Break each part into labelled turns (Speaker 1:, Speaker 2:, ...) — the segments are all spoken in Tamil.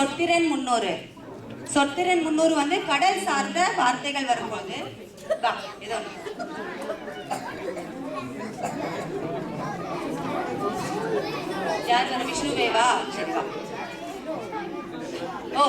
Speaker 1: சொற்திறன் முன்னோரு. சொற்திறன் முன்னோரு வந்து கடல் சார்ந்த வார்த்தைகள் வரும்போது ஏதோ யார் வர? விஷ்ணுவேவா? சரிவா. ஓ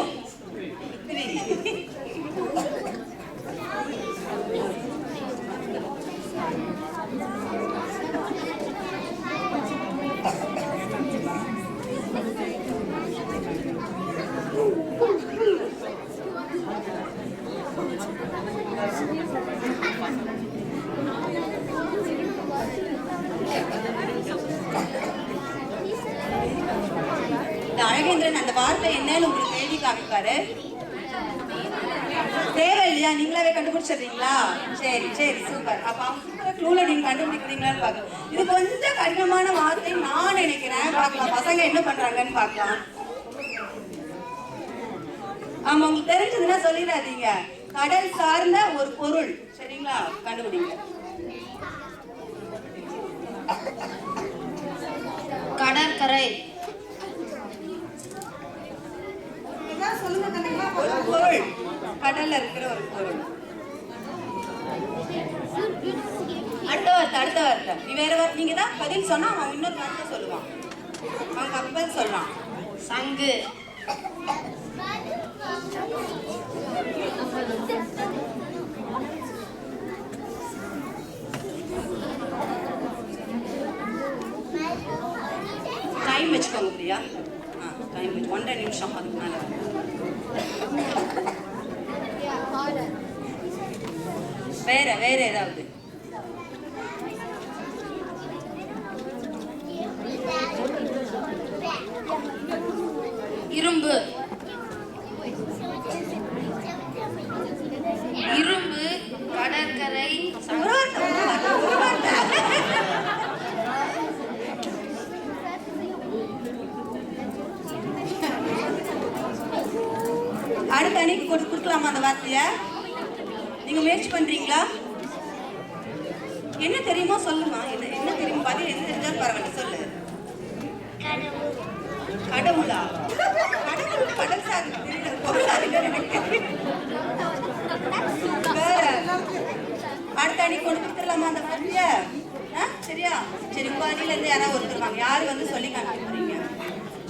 Speaker 1: அழகேந்திரன் அந்த வார்த்தை என்னன்னு உங்களுக்கு எழுதி காமிப்பாரு. தேவை இல்லையா? நீங்களாவே கண்டுபிடிச்சிடுறீங்களா? சரி சரி சூப்பர். அப்ப அவங்க க்ளூல நீங்க கண்டுபிடிக்கிறீங்களான்னு பாக்கலாம். இது கொஞ்சம் கடினமான வார்த்தை நான் நினைக்கிறேன். பார்க்கலாம் பசங்க என்ன பண்றாங்கன்னு பார்க்கலாம். ஆமா, உங்களுக்கு தெரிஞ்சதுன்னா சொல்லிடாதீங்க. கடல் சார்ந்த ஒரு பொருள். சரிங்களா? கண்டுபிடிங்க.
Speaker 2: கடற்கரை.
Speaker 1: ஒரு பொருள், கடல்ல இருக்கிற ஒரு பொருள். அடுத்த வார்த்தை நீ வேற வார்த்தை. நீங்க தான் பதில் சொன்னா அவன் இன்னொரு வார்த்தை சொல்லுவான். அவன் கப்பல் சொல்றான்.
Speaker 2: சங்கு.
Speaker 1: டைம் வச்சுக்கோங்க பிரியா. டைம் வச்சு 1.5 நிமிஷம் அதுக்கு மேல. வேற ஏதாவது?
Speaker 2: இரும்பு. இரும்பு, கடற்கரை.
Speaker 1: அடுத்த அன்னைக்கு கொடுக்கலாமா அந்த வார்த்தைய? நீங்க முயற்சி பண்றீங்களா? என்ன தெரியுமோ சொல்லுமா. என்ன தெரியும்? பதில் எது தெரிஞ்சாலும் பரவாயில்ல சொல்லு. கடவுளா? கடல் சார்ந்த வேற அடுத்த அன்னைக்கு கொண்டு கொடுத்துடலாமா அந்த வார்த்தைய? சரியா? சரி, உங்க அணில இருந்து யாராவது ஒருத்தருவாங்க. யாரு வந்து சொல்லி காமிக்க